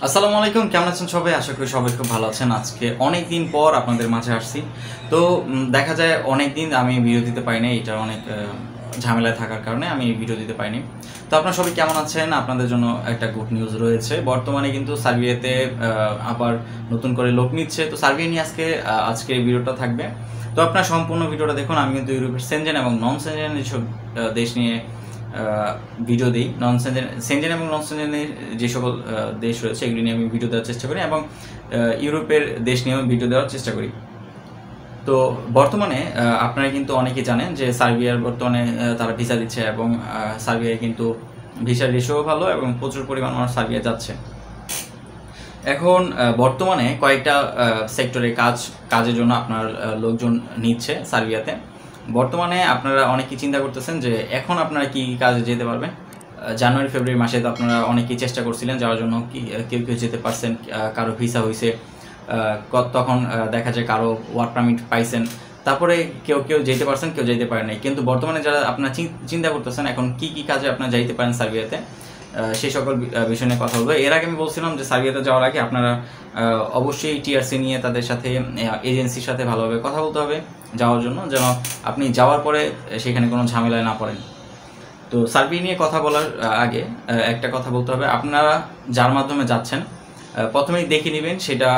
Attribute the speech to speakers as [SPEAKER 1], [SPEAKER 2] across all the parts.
[SPEAKER 1] আসসালামু আলাইকুম, কেমন আছেন সবাই? আশা করি সবাই খুব ভালো আছেন। আজকে অনেক দিন পর আপনাদের মাঝে আসছি। তো দেখা যায় অনেক দিন আমি ভিডিও দিতে পারিনি, এটা অনেক ঝামেলায় থাকার কারণে আমি ভিডিও দিতে পারিনি। তো আপনারা সবাই কেমন আছেন? আপনাদের জন্য একটা গুড নিউজ রয়েছে। বর্তমানে কিন্তু সার্বিয়াতে আবার নতুন করে লোক নিচ্ছে। তো সার্বিয়া নিয়ে আজকে এই ভিডিওটা থাকবে। তো আপনার সম্পূর্ণ ভিডিওটা দেখুন। আমি কিন্তু ইউরোপের সেনজেন এবং নন সেনজেন যেসব দেশ নিয়ে ভিডিও দিই, সেনজেন এবং নন সেনজেনের যে সকল দেশ রয়েছে এগুলি নিয়ে আমি ভিডিও দেওয়ার চেষ্টা করি এবং ইউরোপের দেশ নিয়েও ভিডিও দেওয়ার চেষ্টা করি। তো বর্তমানে আপনারা কিন্তু অনেকেই জানেন যে সার্বিয়ার বর্তমানে তারা ভিসা দিচ্ছে এবং সার্বিয়ায় কিন্তু ভিসার রেশিও ভালো এবং প্রচুর পরিমাণ মানুষ সার্বিয়া যাচ্ছে। এখন বর্তমানে কয়েকটা সেক্টরে কাজের জন্য আপনার লোকজন নিচ্ছে সার্বিয়াতে। বর্তমানে আপনারা অনেকেই চিন্তা করতেছেন যে এখন আপনারা কি কাজে যেতে পারবেন। জানুয়ারি ফেব্রুয়ারি মাসে তো আপনারা অনেকেই চেষ্টা করছিলেন যাওয়ার জন্য, কেউ কেউ যেতে পারছেন, কারো ভিসা হয়েছে, তখন দেখা যায় কারো ওয়ার্ক পারমিট পাইছেন, তারপরে কেউ কেউ যেতে পারছেন, কেউ যেতে পারেন নাই। কিন্তু বর্তমানে যারা আপনারা চিন্তা করতেছেন এখন কি কি কাজে আপনারা যাইতে পারেন সার্বিয়াতে, সেই সকল বিষয় নিয়ে কথা বলবো। এর আগে আমি বলছিলাম যে সার্বিয়াতে যাওয়ার আগে আপনারা অবশ্যই টিআরসি নিয়ে তাদের সাথে, এজেন্সির সাথে ভালোভাবে কথা বলতে হবে যাওয়ার জন্য, যেন আপনি যাওয়ার পরে সেখানে কোনো ঝামেলায় না পড়েন। তো সার্বিয়া নিয়ে কথা বলার আগে একটা কথা বলতে হবে, আপনারা যার মাধ্যমে যাচ্ছেন প্রথমেই দেখে নেবেন সেটা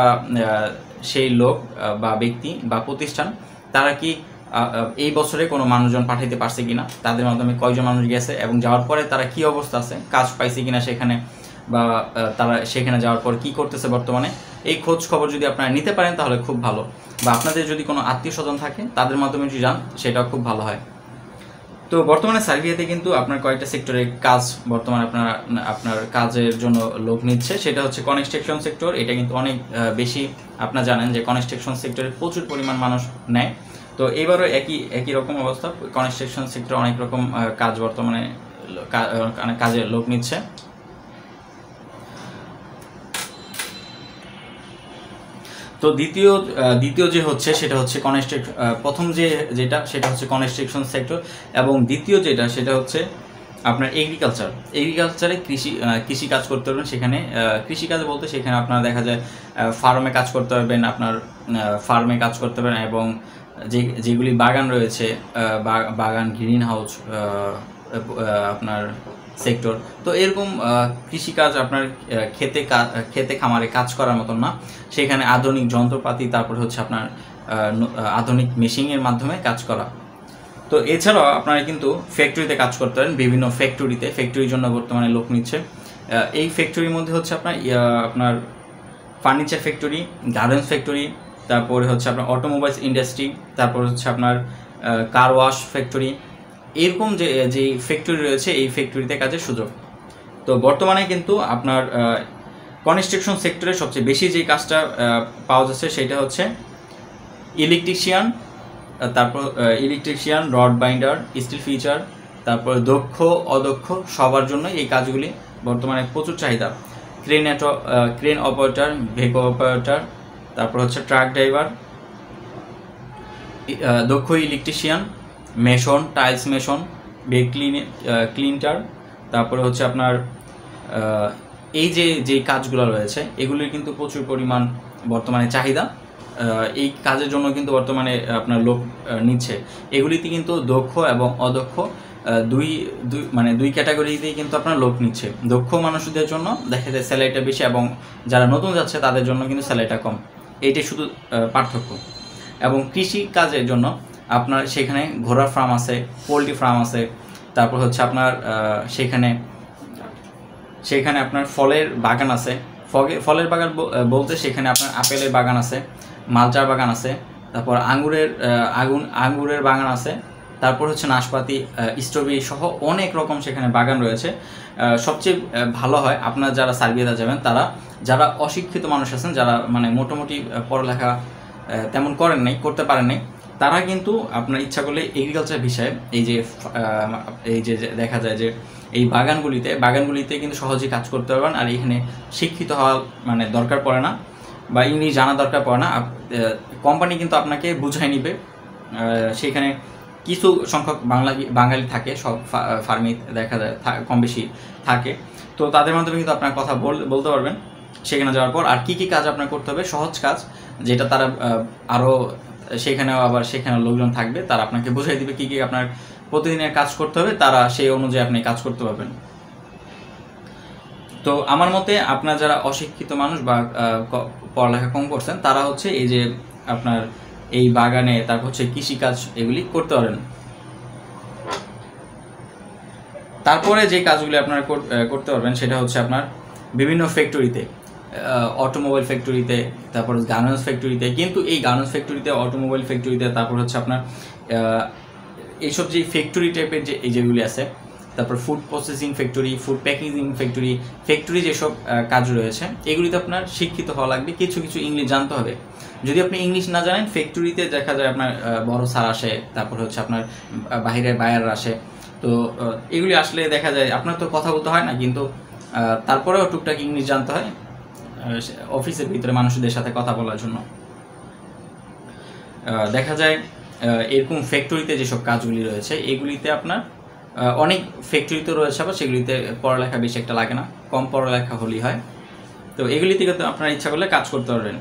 [SPEAKER 1] সেই লোক বা ব্যক্তি বা প্রতিষ্ঠান তারা কি এই বছরে কোনো মানুষজন পাঠাইতে পারছে কিনা, তাদের মাধ্যমে কয়জন মানুষ গেছে এবং যাওয়ার পরে তারা কি অবস্থা আছে, কাজ পাইছে কিনা সেখানে, বা তারা সেখানে যাওয়ার পর কি করতেছে বর্তমানে, এই খোঁজ খবর যদি আপনারা নিতে পারেন তাহলে খুব ভালো। বা আপনাদের যদি কোনো আত্মীয় স্বজন থাকে তাদের মাধ্যমে যদি যান সেটাও খুব ভালো হয়। তো বর্তমানে সার্বিয়াতে কিন্তু আপনার কয়েকটা সেক্টরে কাজ বর্তমানে আপনার কাজের জন্য লোক নিচ্ছে। সেটা হচ্ছে কনস্ট্রাকশন সেক্টর। এটা কিন্তু অনেক বেশি, আপনারা জানেন যে কনস্ট্রাকশন সেক্টরে প্রচুর পরিমাণ মানুষ নেয়। তো এবারও একই রকম অবস্থা, কনস্ট্রাকশন সেক্টরে অনেক রকম কাজ বর্তমানে কাজে লোক নিচ্ছে। তো দ্বিতীয় যে হচ্ছে সেটা হচ্ছে প্রথম যেটা সেটা হচ্ছে কনস্ট্রাকশন সেক্টর, এবং দ্বিতীয় যেটা সেটা হচ্ছে আপনার এগ্রিকালচারে কৃষি কাজ করতে পারবেন। সেখানে কৃষিকাজ বলতে সেখানে আপনার দেখা যায় ফার্মে কাজ করতে পারবেন, আপনার ফার্মে কাজ করতে পারবেন, এবং যেগুলি বাগান রয়েছে, বাগান, গ্রিন হাউস, আপনার সেক্টর। তো এরকম কৃষিকাজ আপনার খেতে খামারে কাজ করার মতন না, সেখানে আধুনিক যন্ত্রপাতি, তারপর হচ্ছে আপনার আধুনিক মেশিনের মাধ্যমে কাজ করা। তো এছাড়াও আপনারা কিন্তু ফ্যাক্টরিতে কাজ করতে পারেন, বিভিন্ন ফ্যাক্টরির জন্য বর্তমানে লোক নিচ্ছে। এই ফ্যাক্টরির মধ্যে হচ্ছে আপনার ফার্নিচার ফ্যাক্টরি, গার্মেন্টস ফ্যাক্টরি, তারপরে হচ্ছে আপনার অটোমোবাইলস ইন্ডাস্ট্রি, তারপর হচ্ছে আপনার কার ওয়াশ ফ্যাক্টরি, এরকম যে ফ্যাক্টরি রয়েছে এই ফ্যাক্টরিতে কাজের সুযোগ। তো বর্তমানে কিন্তু আপনার কনস্ট্রাকশন সেক্টরে সবচেয়ে বেশি যে কাজটা পাওয়া যাচ্ছে সেটা হচ্ছে electrician, rod binder, steel fitter, তারপর দক্ষ অদক্ষ সবার জন্য এই কাজগুলি বর্তমানে প্রচুর চাহিদা। ক্রেন অপারেটর, ভেকো অপারেটর, তারপর হচ্ছে ট্রাক ড্রাইভার, দক্ষ electrician, mason, tiles mason, bed cleaner, তারপরে হচ্ছে আপনার এই যে কাজগুলো রয়েছে এগুলির কিন্তু প্রচুর পরিমাণ বর্তমানে চাহিদা। এই কাজের জন্য কিন্তু বর্তমানে আপনার লোক নিচ্ছে। এগুলিতে কিন্তু দক্ষ এবং অদক্ষ দুই ক্যাটাগরিতেই কিন্তু আপনার লোক নিচ্ছে। দক্ষ মানুষদের জন্য দেখা যায় স্যালারিটা বেশি, এবং যারা নতুন যাচ্ছে তাদের জন্য কিন্তু স্যালারিটা কম, এইটাই শুধু পার্থক্য। এবং কৃষি কাজের জন্য আপনার সেখানে ঘোড়ার ফার্ম আছে, পোলট্রি ফার্ম আছে, তারপর হচ্ছে আপনার সেখানে আপনার ফলের বাগান আছে। ফলের বাগান বলতে সেখানে আপনার আপেলের বাগান আছে, মালচার বাগান আছে, তারপর আঙ্গুরের বাগান আছে, তারপর হচ্ছে নাশপাতি, স্ট্রবেরি সহ অনেক রকম সেখানে বাগান রয়েছে। সবচেয়ে ভালো হয় আপনারা যারা সার্বিয়াতে যাবেন তারা যারা অশিক্ষিত মানুষ আছেন, যারা মানে মোটামুটি পড়ালেখা তেমন করতে পারেন নাই, তারা কিন্তু আপনার ইচ্ছা করলে এগ্রিকালচার বিষয়ে এই যে দেখা যায় যে এই বাগানগুলিতে কিন্তু সহজেই কাজ করতে পারবেন। আর এখানে শিক্ষিত হওয়া মানে দরকার পড়ে না, বা ইংলিশ জানা দরকার পড়ে না। কোম্পানি কিন্তু আপনাকে বুঝাই নিবে। সেখানে কিছু সংখ্যক বাঙালি থাকে, সব ফার্মে দেখা যায় কম বেশি থাকে। তো তাদের মাধ্যমে কিন্তু আপনার কথা বলতে পারবেন। সেখানে যাওয়ার পর আর কি কাজ আপনার করতে হবে, সহজ কাজ যেটা তারা আরও সেখানেও আবার সেখানে লোকজন থাকবে, তারা আপনাকে বুঝিয়ে দিবে কি আপনার প্রতিদিনের কাজ করতে হবে, তারা সেই অনুযায়ী আপনি কাজ করতে পারবেন। তো আমার মতে আপনার যারা অশিক্ষিত মানুষ বা পড়ালেখা কম করছেন তারা হচ্ছে এই যে আপনার এই বাগানে, তারপর হচ্ছে কৃষিকাজ এগুলি করতে পারেন। তারপরে যে কাজগুলি আপনারা করতে পারবেন সেটা হচ্ছে আপনার বিভিন্ন ফ্যাক্টরিতে, অটোমোবাইল ফ্যাক্টরিতে, তারপর গার্মেন্টস ফ্যাক্টরিতে। কিন্তু এই গার্মেন্টস ফ্যাক্টরিতে, অটোমোবাইল ফ্যাক্টরিতে, তারপর হচ্ছে আপনার এইসব যে ফ্যাক্টরি টাইপের যেগুলি আছে, তারপর food processing factory, food packaging factory যেসব কাজ রয়েছে এগুলিতে আপনার শিক্ষিত হওয়া লাগবে, কিছু ইংলিশ জানতে হবে। যদি আপনি ইংলিশ না জানেন, ফ্যাক্টরিতে দেখা যায় আপনার বড় স্যার আসে, তারপর হচ্ছে আপনার বাহিরের বায়ার আসে, তো এগুলি আসলে দেখা যায় আপনার তো কথা বলতে হয় না, কিন্তু তারপরেও টুকটাক ইংলিশ জানতে হয় অফিসের ভিতরে মানুষদের সাথে কথা বলার জন্য। দেখা যায় এরকম ফ্যাক্টরিতে যেসব কাজগুলি রয়েছে এগুলিতে আপনার অনেক ফ্যাক্টরিতে রয়েছে, আবার সেগুলিতে পড়ালেখা বেশি একটা লাগে না, কম পড়ালেখা হলেই হয়। তো এগুলিতে কিন্তু আপনার ইচ্ছা করলে কাজ করতে পারবেন।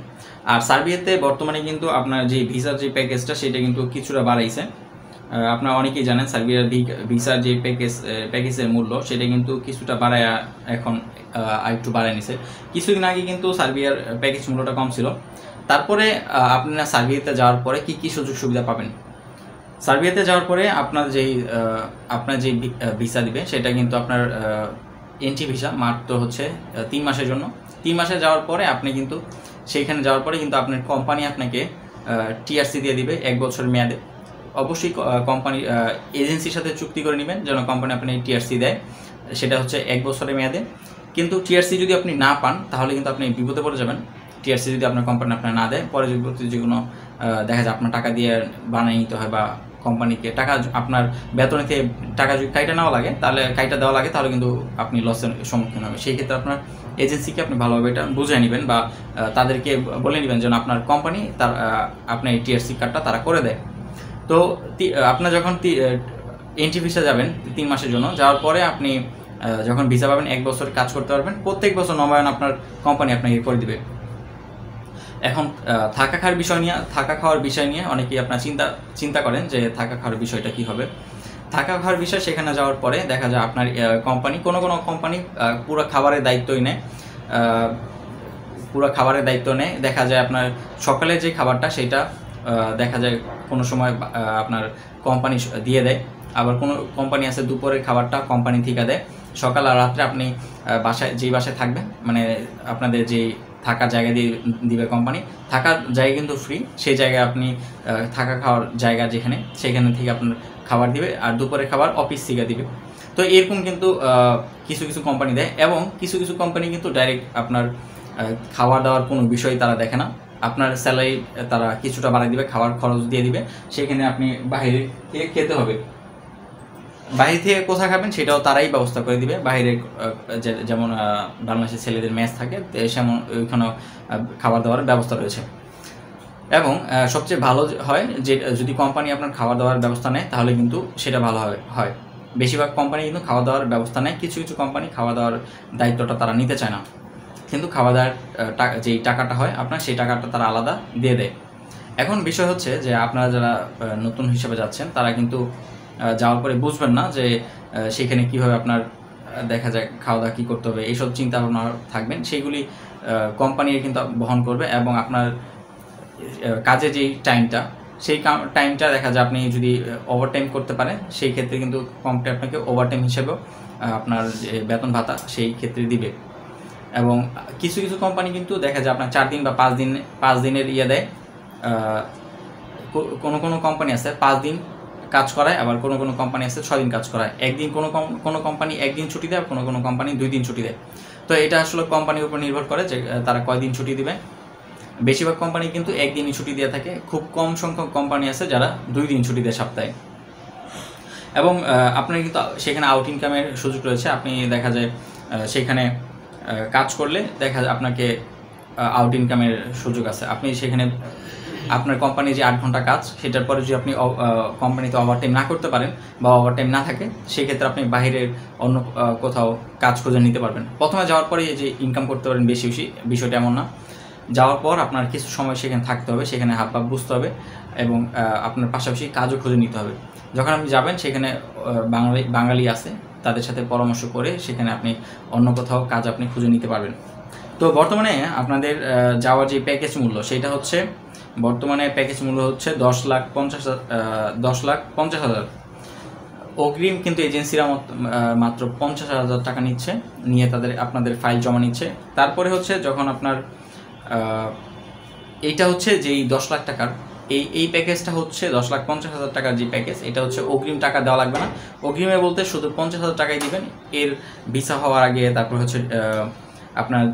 [SPEAKER 1] আর সার্বিয়াতে বর্তমানে কিন্তু আপনার যে ভিসার যে প্যাকেজটা সেটা কিন্তু কিছুটা বাড়াইছে। আপনারা অনেকেই জানেন সার্বিয়ার ভিসার যে প্যাকেজের মূল্য সেটা কিন্তু কিছুটা বাড়ায়, এখন আরেকটু বাড়ায় নিছে। কিছুদিন আগে কিন্তু সার্বিয়ার প্যাকেজ মূল্যটা কম ছিল। তারপরে আপনারা সার্বিয়াতে যাওয়ার পরে কি সুযোগ সুবিধা পাবেন। সার্বিয়াতে যাওয়ার পরে আপনার যে ভিসা দিবে সেটা কিন্তু আপনার এন্ট্রি ভিসা, মাত্র হচ্ছে 3 মাসের জন্য। 3 মাসে যাওয়ার পরে আপনি কিন্তু সেইখানে যাওয়ার পরে কিন্তু আপনার কোম্পানি আপনাকে টিআরসি দিয়ে দিবে 1 বছর মেয়াদে। অবশ্যই কোম্পানি এজেন্সির সাথে চুক্তি করে নেবেন যেন কোম্পানি আপনি টিআরসি দেয়, সেটা হচ্ছে 1 বছরের মেয়াদে। কিন্তু টিআরসি যদি আপনি না পান তাহলে কিন্তু আপনি বিপদে পড়ে যাবেন। টিআরসি যদি আপনার কোম্পানি আপনার না দেয়, পরে যে কোনো দেখা যায় আপনার টাকা দিয়ে বানিয়ে নিতে হয়, বা কোম্পানিকে টাকা আপনার বেতনে থেকে টাকা যদি কাইটা নেওয়া লাগে, তাহলে কাইটা দেওয়া লাগে, তাহলে কিন্তু আপনি লসের সম্মুখীন হবে। সেই ক্ষেত্রে আপনার এজেন্সিকে আপনি ভালোভাবে এটা বুঝিয়ে নেবেন, বা তাদেরকে বলে নেবেন যেন আপনার কোম্পানি আপনার এই টিআরসি কার্ডটা তারা করে দেয়। তো আপনার যখন এন্ট্রি ভিসা যাবেন 3 মাসের জন্য, যাওয়ার পরে আপনি যখন ভিসা পাবেন 1 বছর কাজ করতে পারবেন, প্রত্যেক বছর নবায়ন আপনার কোম্পানি আপনাকে করে দিবে। এখন থাকা খাওয়ার বিষয় নিয়ে অনেকেই আপনার চিন্তা করেন যে থাকা খাওয়ার বিষয়টা কি হবে। থাকা খাওয়ার বিষয় সেখানে যাওয়ার পরে দেখা যায় আপনার কোম্পানি, কোনো কোম্পানি পুরো খাবারের দায়িত্বই নেয়, দেখা যায় আপনার সকালে যে খাবারটা সেটা দেখা যায় কোনো সময় আপনার কোম্পানি দিয়ে দেয়, আবার কোনো কোম্পানি আছে দুপুরের খাবারটা কোম্পানি থেকে দেয়। সকাল আর রাত্রে আপনি বাসায় থাকবেন, মানে আপনাদের যে থাকার জায়গা দিবে কোম্পানি, থাকার জায়গা কিন্তু ফ্রি, সেই জায়গায় আপনি থাকা খাওয়ার জায়গা সেখানে থেকে আপনার খাবার দিবে, আর দুপুরের খাবার অফিস থেকে দিবে। তো এরকম কিন্তু কিছু কোম্পানি দেয়, এবং কিছু কোম্পানি কিন্তু ডাইরেক্ট আপনার খাওয়া দাওয়ার কোনো বিষয় তারা দেখে না, আপনার স্যালারি তারা কিছুটা বাড়াই দিবে, খাওয়ার খরচ দিয়ে দিবে, সেখানে আপনি বাইরে থেকে খেতে হবে। বাইরে থেকে কোথায় খাবেন সেটাও তারাই ব্যবস্থা করে দিবে। বাইরে যেমন বাংলাদেশের ছেলেদের মেস থাকে, সেমন ওইখানেও খাবার দাওয়ার ব্যবস্থা রয়েছে। এবং সবচেয়ে ভালো হয় যে যদি কোম্পানি আপনার খাওয়া দাওয়ার ব্যবস্থা নেয় তাহলে কিন্তু সেটা ভালো হয়। বেশিরভাগ কোম্পানি কিন্তু খাওয়া দাওয়ার ব্যবস্থা নেয়, কিছু কোম্পানি খাওয়া দাওয়ার দায়িত্বটা তারা নিতে চায় না, কিন্তু খাওয়া দাওয়ার যেই টাকাটা হয় আপনার, সেই টাকাটা তারা আলাদা দিয়ে দেয়। এখন বিষয় হচ্ছে যে আপনারা যারা নতুন হিসেবে যাচ্ছেন তারা কিন্তু যাওয়ার পরে বুঝবেন না যে সেখানে কীভাবে আপনার দেখা যায় খাওয়া দাওয়া কী করতে হবে, এইসব চিন্তা ভাবনা থাকবেন, সেইগুলি কোম্পানি কিন্তু বহন করবে। এবং আপনার কাজে যেই সেই টাইমটা দেখা যায় আপনি যদি ওভারটাইম করতে পারেন, সেই ক্ষেত্রে কিন্তু কোম্পানি আপনাকে ওভারটাইম হিসেবেও আপনার যে বেতন ভাতা সেই ক্ষেত্রে দিবে। এবং কিছু কোম্পানি কিন্তু দেখা যায় আপনার 4 দিন বা 5 দিনের দেয়। কোনো কোম্পানি আছে 5 দিন কাজ করায়, আবার কোনো কোম্পানি আছে 6 দিন কাজ করায়। একদিন কোনো কোম্পানি 1 দিন ছুটি দেয়, আর কোনো কোম্পানি 2 দিন ছুটি দেয়। তো এটা আসলে কোম্পানির উপর নির্ভর করে যে তারা কয়দিন ছুটি দিবে। বেশিরভাগ কোম্পানি কিন্তু 1 দিনই ছুটি দিয়ে থাকে, খুব কম সংখ্যক কোম্পানি আছে যারা 2 দিন ছুটি দেয় সপ্তাহে। এবং আপনার কিন্তু সেখানে আউট ইনকামের সুযোগ রয়েছে। আপনি দেখা যায় সেখানে কাজ করলে দেখা যায় আপনাকে আউট ইনকামের সুযোগ আছে। আপনি সেখানে আপনার কোম্পানি যে 8 ঘন্টা কাজ, সেটার পরে যদি আপনি কোম্পানিতে ওভারটাইম না করতে পারেন বা ওভারটাইম না থাকে, সেক্ষেত্রে আপনি বাইরের অন্য কোথাও কাজ খুঁজে নিতে পারবেন। প্রথমে যাওয়ার পরে এই যে ইনকাম করতে পারেন বেশি বেশি, বিষয়টা এমন না। যাওয়ার পর আপনার কিছু সময় সেখানে থাকতে হবে, সেখানে হাত পা বুঝতে হবে এবং আপনার পাশাপাশি কাজও খুঁজে নিতে হবে। যখন আপনি যাবেন সেখানে বাঙালি আছে, তাদের সাথে পরামর্শ করে সেখানে আপনি অন্য কোথাও কাজ আপনি খুঁজে নিতে পারবেন। তো বর্তমানে আপনাদের যাওয়ার যে প্যাকেজ মূল্য, সেটা হচ্ছে বর্তমানে প্যাকেজ মূল্য হচ্ছে 10,50,000 অগ্রিম, কিন্তু এজেন্সিরা মাত্র 50,000 টাকা নিচ্ছে, নিয়ে আপনাদের ফাইল জমা নিচ্ছে। তারপরে হচ্ছে যখন আপনার এইটা হচ্ছে যেই 10 লাখ টাকার এই প্যাকেজটা হচ্ছে 10,50,000 টাকার যে প্যাকেজ, এটা হচ্ছে অগ্রিম টাকা দেওয়া লাগবে না। অগ্রিমে বলতে শুধু 50,000 টাকাই দিবেন এর ভিসা হওয়ার আগে, তারপর হচ্ছে আপনার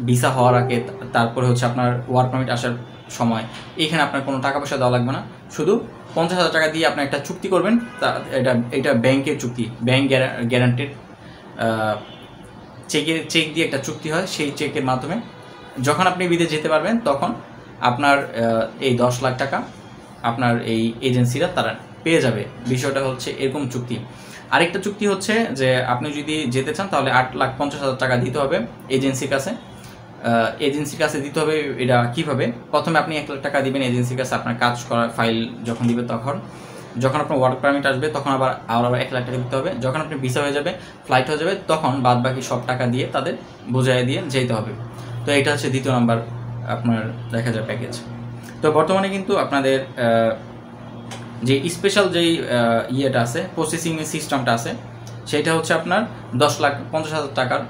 [SPEAKER 1] ভিসা হওয়ার আগে, তারপরে হচ্ছে আপনার ওয়ার্ক পারমিট আসার সময়, এখানে আপনার কোনো টাকা পয়সা দেওয়া লাগবে না। শুধু 50,000 টাকা দিয়ে আপনি একটা চুক্তি করবেন, এটা ব্যাংকের চুক্তি, ব্যাংক গ্যারান্টেড চেক দিয়ে একটা চুক্তি হয়। সেই চেকের মাধ্যমে যখন আপনি বিদেশ যেতে পারবেন, তখন আপনার এই 10 লাখ টাকা আপনার এই এজেন্সিরা তারা পেয়ে যাবে। বিষয়টা হচ্ছে এরকম চুক্তি। আরেকটা চুক্তি হচ্ছে যে আপনি যদি যেতে চান তাহলে 8,50,000 টাকা দিতে হবে এজেন্সির কাছে দিতে হবে। এটা কিভাবে? প্রথমে আপনি 1 লাখ টাকা দিবেন এজেন্সির কাছে আপনার কাজ করার ফাইল যখন দিবে, যখন আপনার ওয়ার্ক পারমিট আসবে তখন আবার 1 লাখ টাকা দিতে হবে। যখন আপনি ভিসা হয়ে যাবে, ফ্লাইট হয়ে যাবে, তখন বাদ বাকি সব টাকা দিয়ে তাদের বুঝাই দিয়ে যেতে হবে। তো এটা হচ্ছে দ্বিতীয় নাম্বার আপনার দেখা যায় প্যাকেজ। তো বর্তমানে কিন্তু আপনাদের যে স্পেশাল যেই ইয়েটা আছে, প্রসেসিং সিস্টেমটা আছে, সেটা হচ্ছে আপনার 10,50,000 টাকার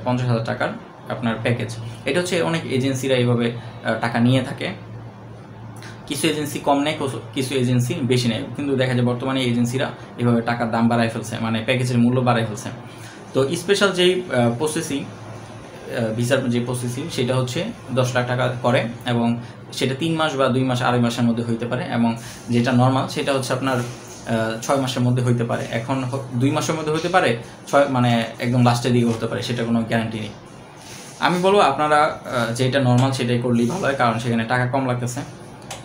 [SPEAKER 1] 50,000 টাকার আপনার প্যাকেজ। এটা হচ্ছে অনেক এজেন্সিরা এইভাবে টাকা নিয়ে থাকে। কিছু এজেন্সি কম নেয়, কিছু এজেন্সি বেশি নেয়, কিন্তু দেখা যায় বর্তমানে এজেন্সিরা এভাবে টাকার দাম বাড়ায় ফেলছে, মানে প্যাকেজের মূল্য বাড়ায় ফেলছে। তো স্পেশাল যেই প্রসেসিং, ভিসার যে প্রসেসিং, সেটা হচ্ছে 10 লাখ টাকা করে এবং সেটা 3 মাস বা 2 মাস 2.5 মাসের মধ্যে হইতে পারে, এবং যেটা নর্মাল সেটা হচ্ছে আপনার 6 মাসের মধ্যে হইতে পারে। এখন 2 মাসের মধ্যে হইতে পারে, 6 মানে একদম লাস্টের দিকে হতে পারে, সেটা কোনো গ্যারান্টি নেই। আমি বলবো আপনারা যেটা নর্মাল সেটাই করলেই ভালো হয়, কারণ সেখানে টাকা কম লাগতেছে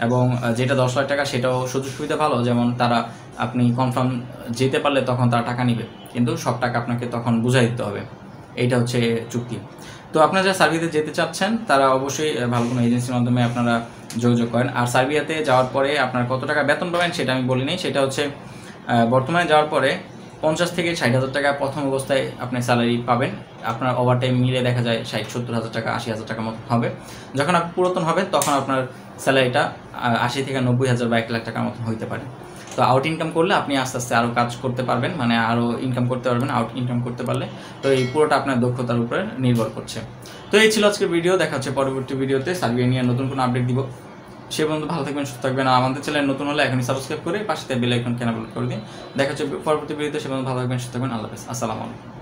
[SPEAKER 1] এবং যেটা 10 লাখ টাকা সেটাও সুযোগ সুবিধা ভালো। যেমন আপনি কনফার্ম যেতে পারলে তখন তারা টাকা নিবে, কিন্তু সব টাকা আপনাকে তখন বুঝাই দিতে হবে। এইটা হচ্ছে চুক্তি। তো আপনারা যারা সার্বিয়াতে যেতে চাচ্ছেন তারা অবশ্যই ভালো কোনো এজেন্সির মাধ্যমে আপনারা যোগাযোগ করেন। আর সার্বিয়াতে যাওয়ার পরে আপনার কত টাকা বেতন পাবেন সেটা আমি বলি নাই। সেটা হচ্ছে বর্তমানে যাওয়ার পরে 50,000 থেকে 60,000 টাকা প্রথম অবস্থায় আপনি স্যালারি পাবেন। আপনার ওভারটাইম মিলে দেখা যায় 60-70,000 টাকা 80,000 টাকা মতো হবে। যখন আপনি পুরাতন হবেন তখন আপনার স্যালারিটা 80 থেকে 90,000 বা 1 লাখ টাকার মতো হইতে পারে। তো আউট ইনকাম করলে আপনি আস্তে আস্তে আরও কাজ করতে পারবেন, মানে আরও ইনকাম করতে পারবেন আউট ইনকাম করতে পারলে। তো এই পুরোটা আপনার দক্ষতার উপরে নির্ভর করছে। তো এই ছিল আজকের ভিডিও। দেখা হচ্ছে পরবর্তী ভিডিওতে সার্বিয়া নিয়ে নতুন কোনো আপডেট দিব। সে পর্যন্ত ভালো থাকবেন, সুস্থ থাকবেন। আর আমাদের চ্যানেল নতুন হলে এখনই সাবস্ক্রাইব করে পাশে বেল আইকন কেন করে দিন। দেখা হচ্ছে পরবর্তী ভিডিওতে। সে পর্যন্ত ভালো থাকবেন, সুস্থ থাকবেন। আল্লাহ হাফেজ। আসসালামু আলাইকুম।